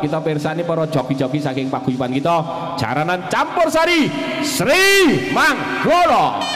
kita pirsani para joki-joki saking paguyuban kita Jaranan Campursari Sri Manggala.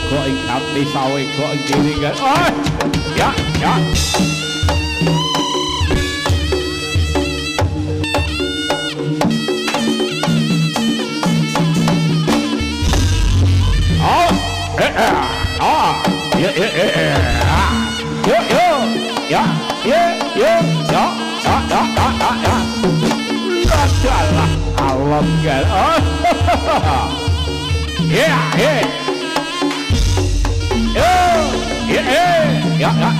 Kok ing ati sawe kok ing kene kan. Oh. Ya, ya. Oh. Ah. Ya, ya, ya. Yo, yo. Ya, ya, ya. Ya, ya, ya, ya, ya. Adalah alam kan. Oh. Ya, ya. Ya, ya, ya, ya, ya,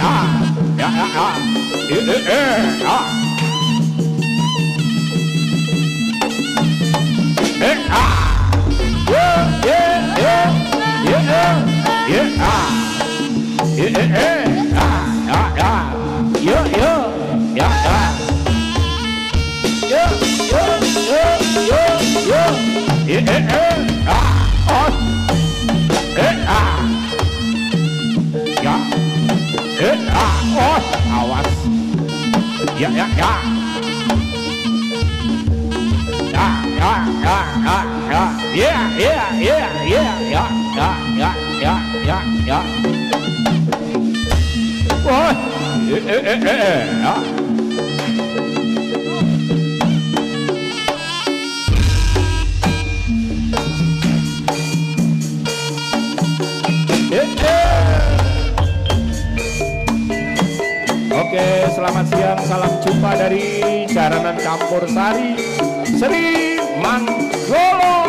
oh, awas. Ya, ya, ya. Ya, ya, ya, ya, ya. Ya, ya, ya, ya, ya, ya, ya, ya, ya, ya. Oh, ya. Oke, selamat siang, salam jumpa dari Jaranan Campursari Sri Manggala.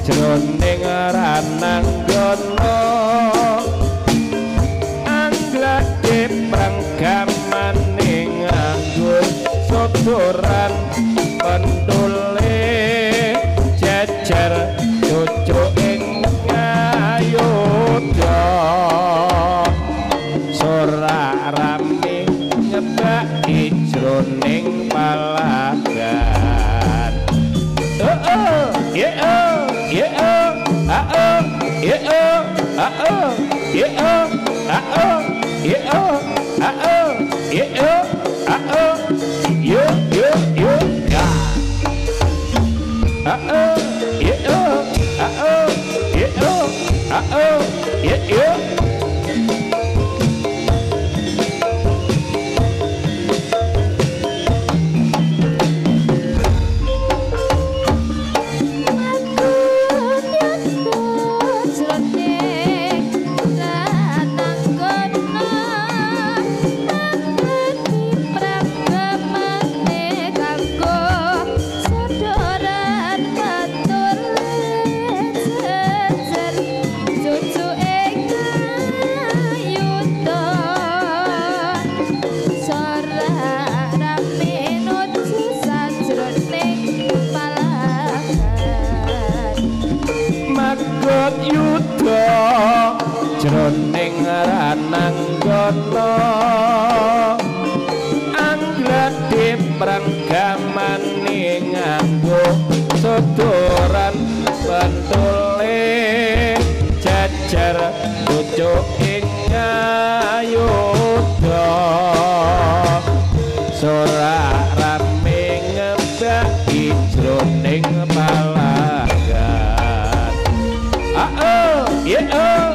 Jroning rananggana anglade pranggamane nganggo sodoran pendule jejer cucuk ing ngayudha sora rame nyebaki jroning palagan. Jroning rananggana anglade pranggamane nganggo sodoran pentule jejer cucuk ing ayudha sorak rame ngebaki jroning palagan yeah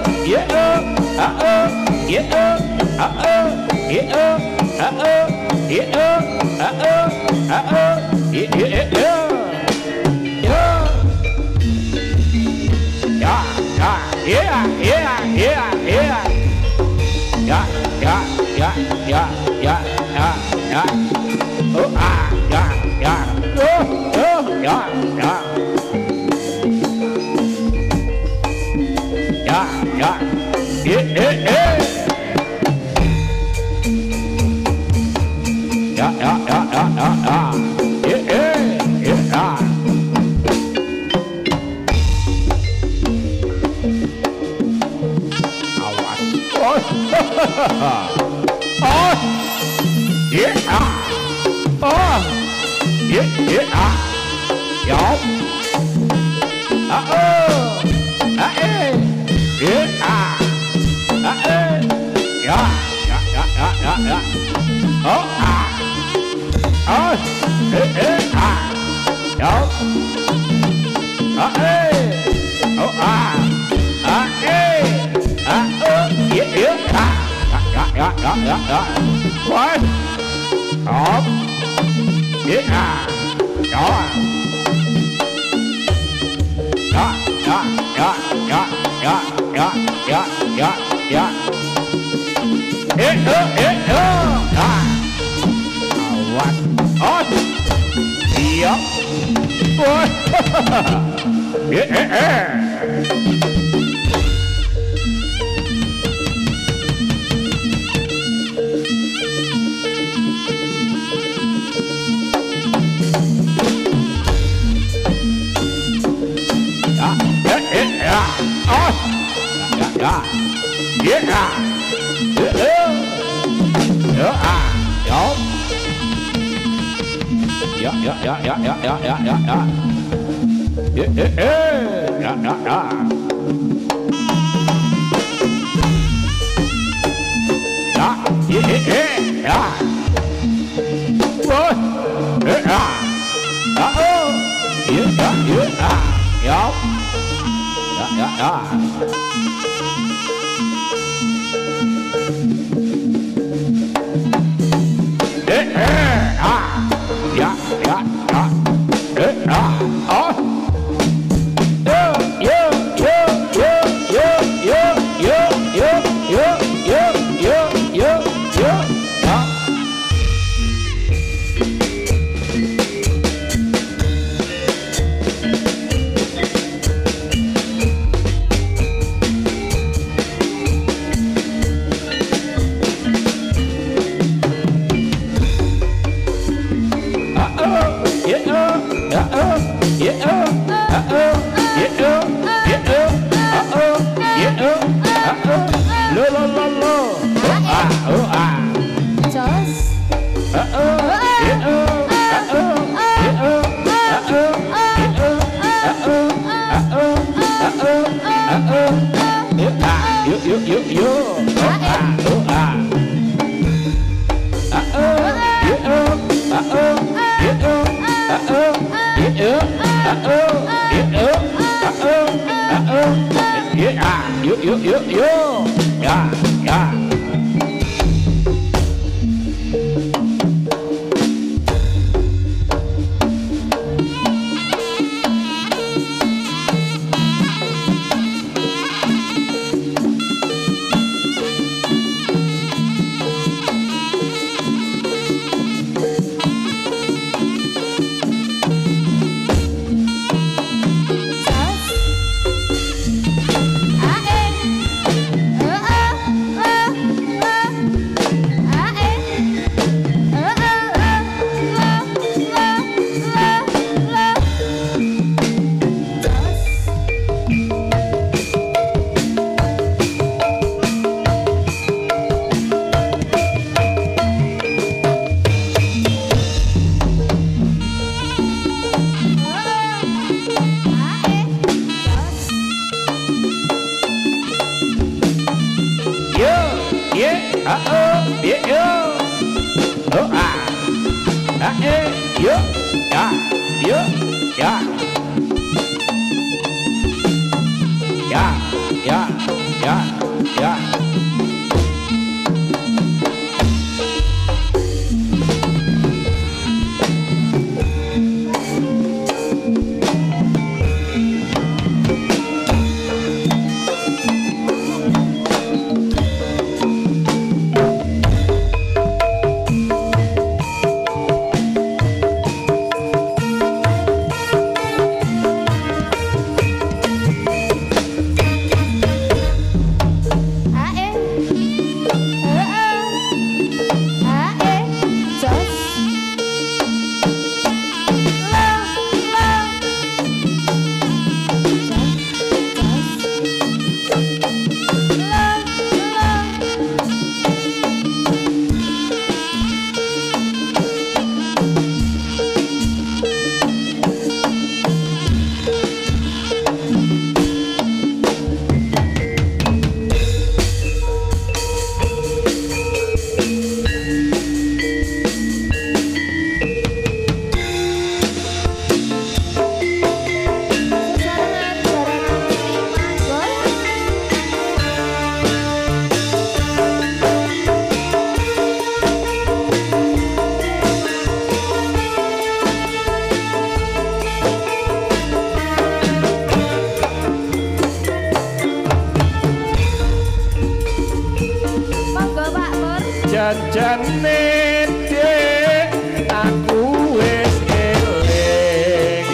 Janjane dek aku wis eling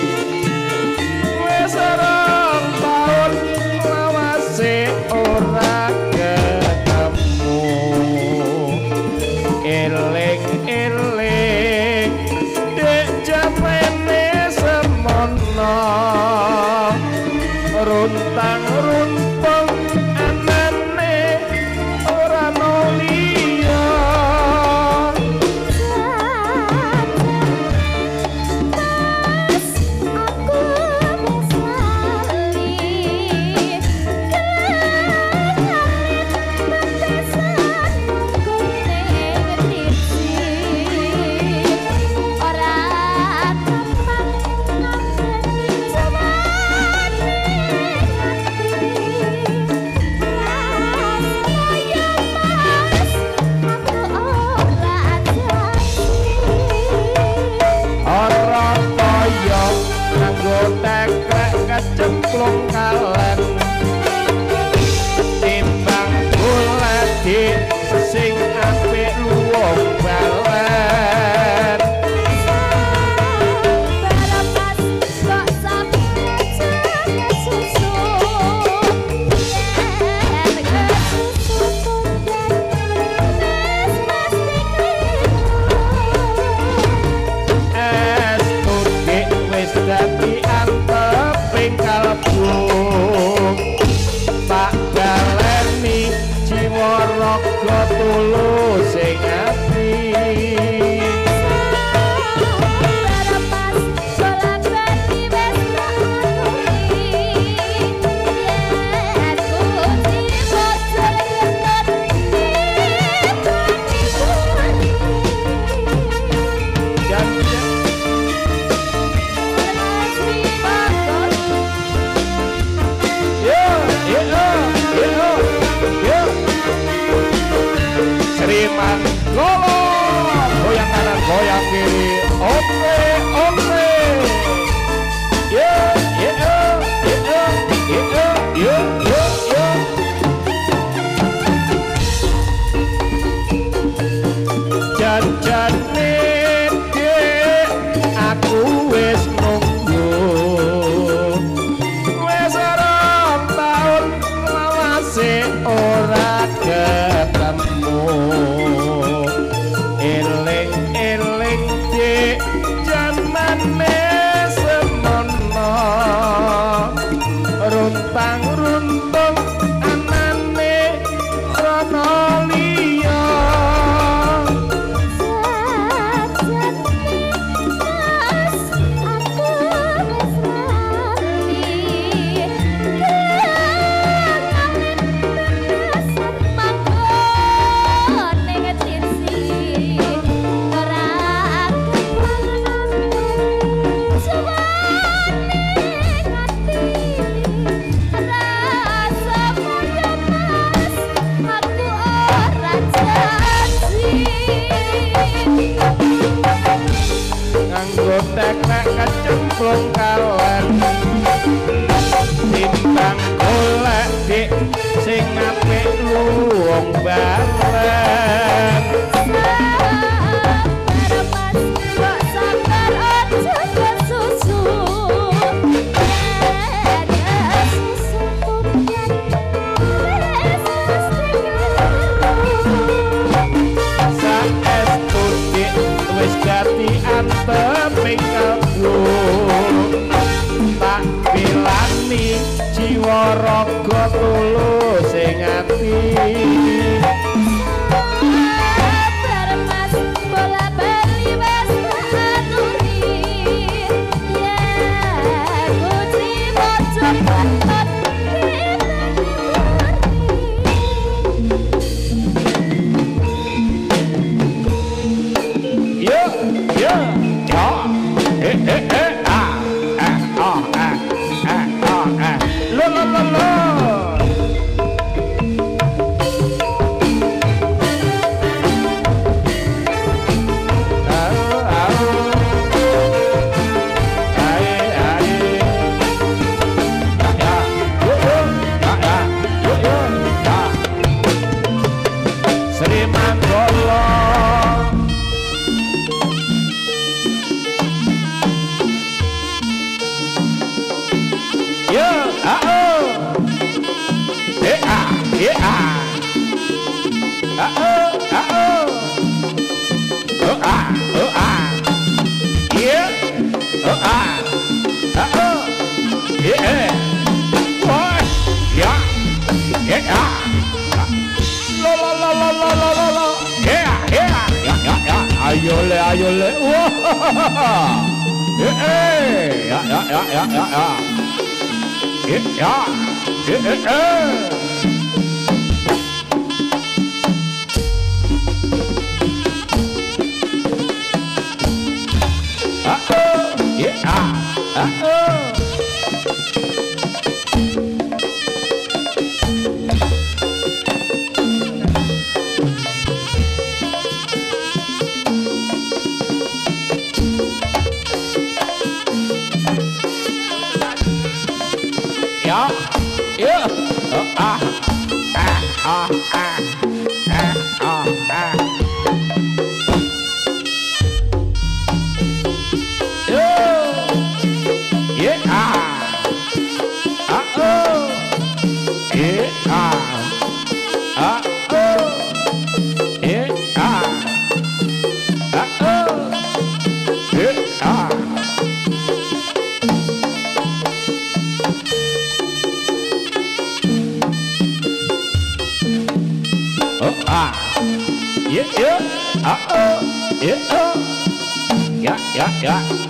wis rong taun lawase ora ketemu eling dek jamene semono runtang-runtung anane ora noli cemplung kalen timbang golek sing apik luwung balen barapas kok sapi jane susu yen kesusu wis pasti es tutik wis dadi anteping kalbu tak baleni jiwa raga tulus sing ati barapas golek-goleki wis tak ngerti yen kuwi bocor ketut Sriman Golo goyang kanan goyang kiri oke janjane dek aku wis nunggu wis rong taun lawase ora ketemu eling dek jaman nggo tekek kecemplung kalen timbang golek dik sing apik luwung bareng gati anteping kalbu tak pilani jiwa raga tulus sing ati ayole wah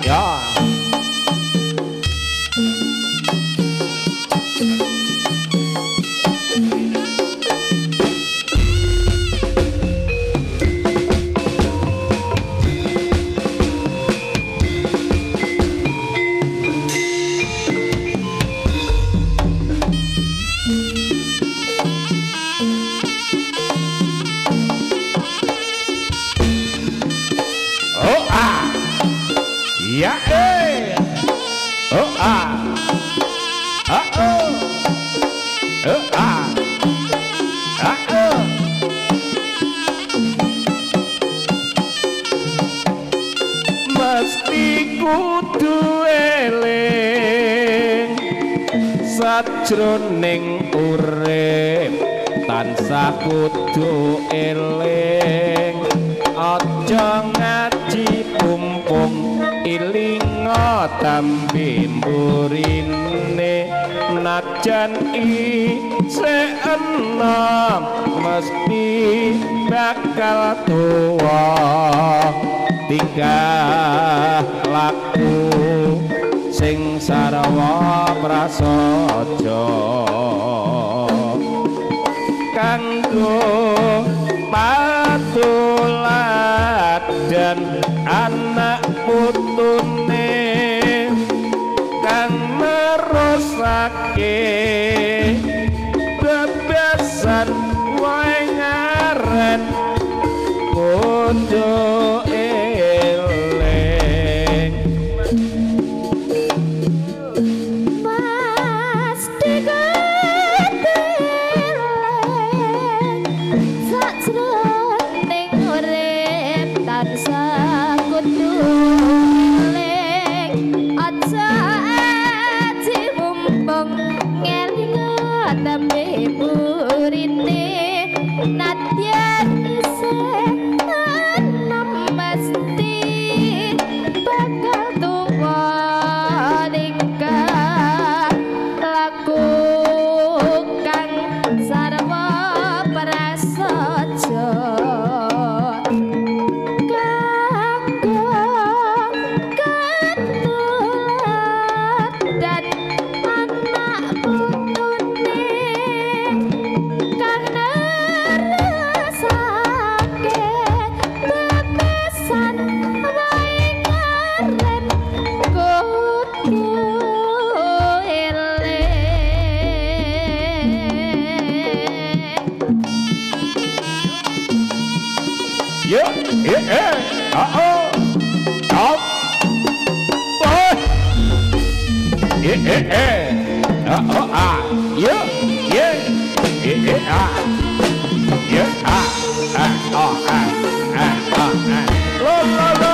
ya sajroning urip tansah kudu eling aja ngaji pumpung ilinga tambi mburine najan isih enom mesti bakal tuwa tingkah laku sing sarwa prasaja kanggo patuladan anak putune kang nerusake bebasan wae ngaren kudu eling tansah kudu eling aja dimumpung ngeling tembe burine nadyan isih enom mesti bakal tuwa nikah laku kang sarwa prasaja kanggo ketulat dan anak putune kang nerasake bebesan wae ngaren kudu eling. Yeah, yeah, oh, stop, boy. Yeah, oh, yeah, yeah, lo, lo, lo.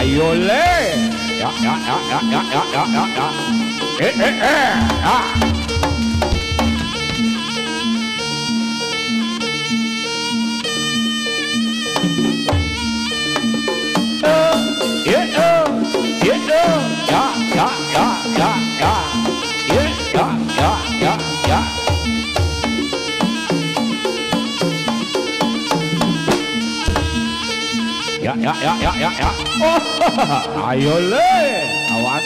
Ayo le, oh, ayo le, awas,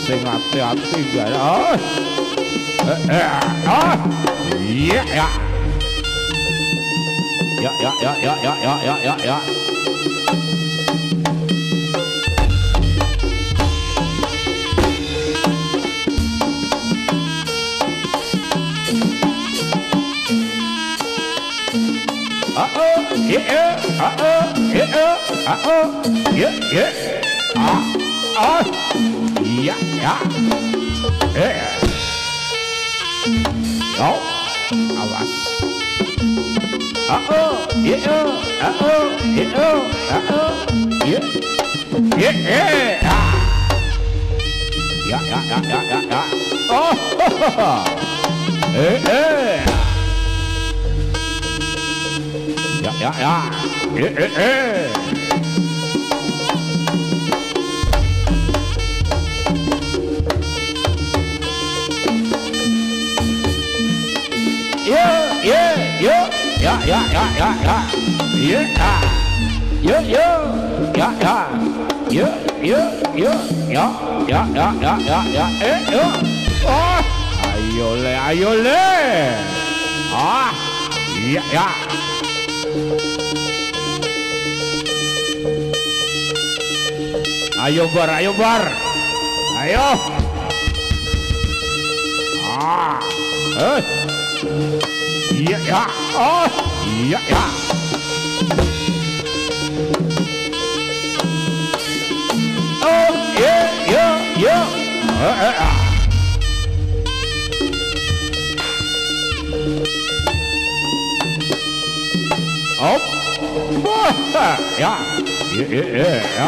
sing hati-hati guys. Iya ya. Ya. Iya ya. Yo, awas. Ya. Oh. Ya. Yo. ya ya ya ya ya ya yo yo ya ya yo yo yo ya ya ya ya ya ya yo oh ayo le ah ya ya ayo bar ayo iya ya oh iya ya oh iya oh ya ya iya iya ya ya ya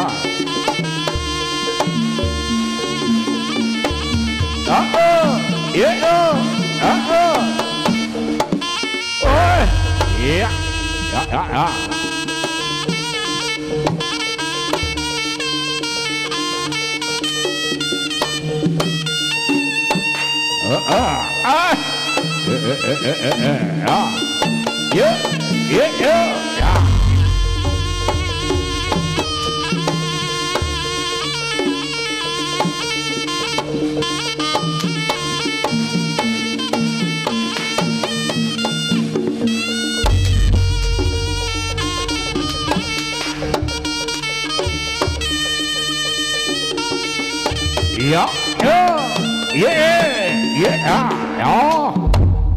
ya ya ya ya ya ya ya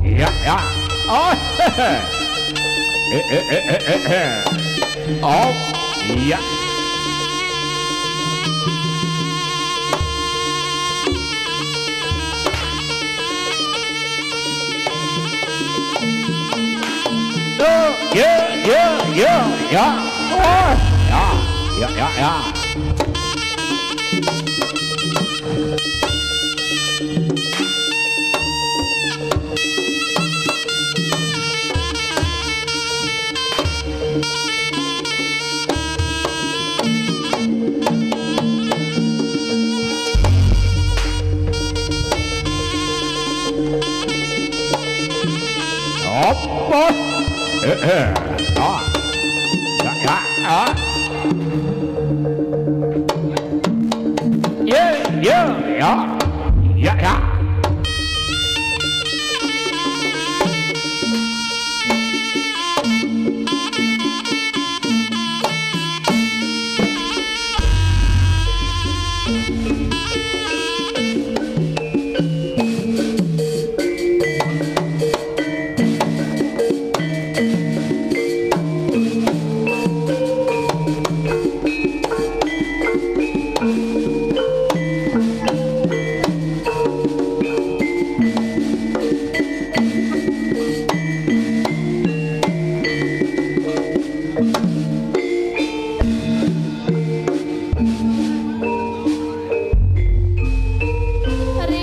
ya ya oh oh iya ya oh ya ya ya Apa? Ya.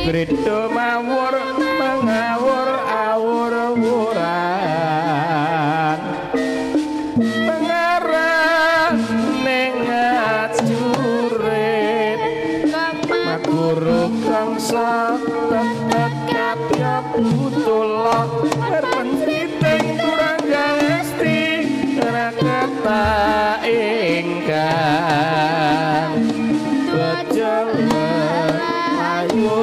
Krito mawur mengawur awur-awuran pengarah nengat jurit maguru kangsa tetep ya putula berpentriting turangga esti rakata ingkang bajal ayo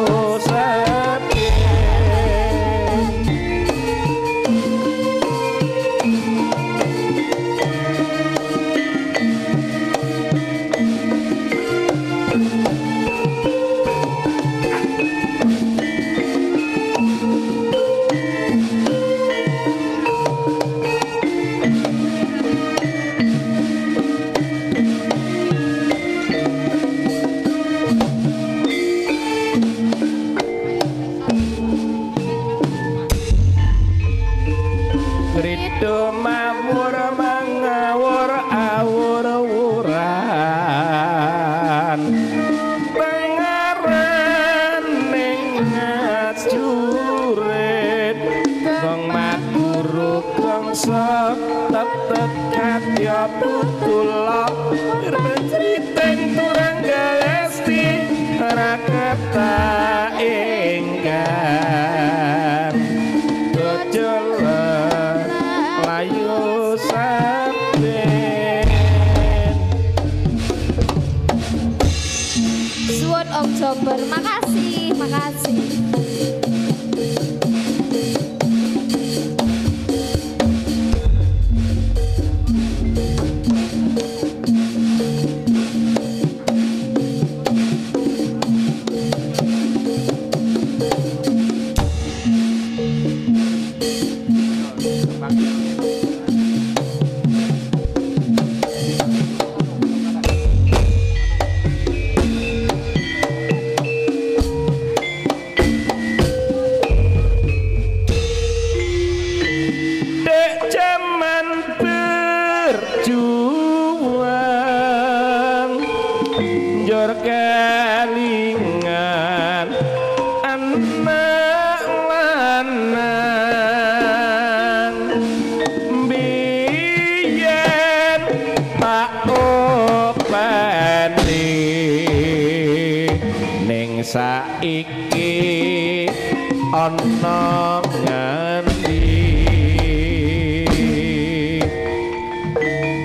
Krito mawur mengawur awur-awuran pengaran nengat jurit kong maguru kangsa tetep katya putula berpentriting turangga esti rakata ingkang Jember. Makasih, makasih. Saiki ana ngendi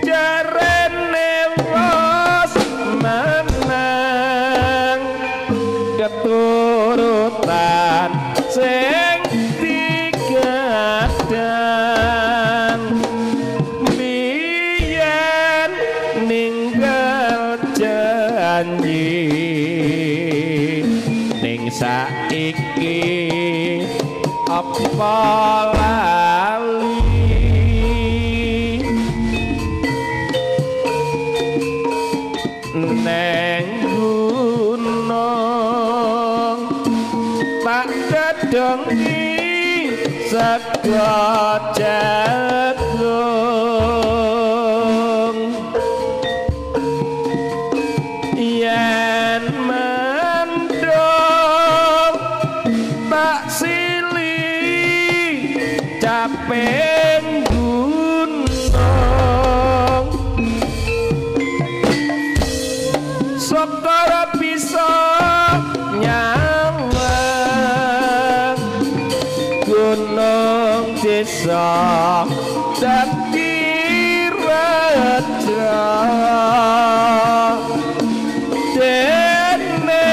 jarene wis menang keturutan sing digadang biyen ninggal janji saiki apa lali neng gunung tak gedongi sego jagung yen capek gunung sokoro bisa nyawang gunung desa dadi raja dene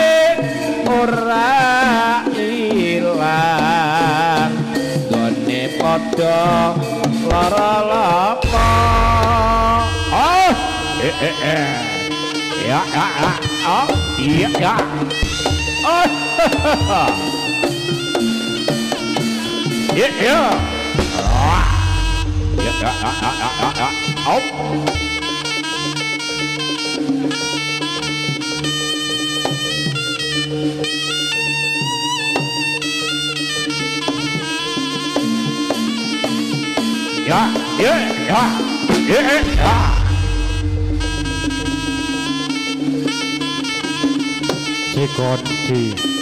ora ilang padha lara lapa ya iya ya ya Cikonci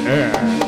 yeah.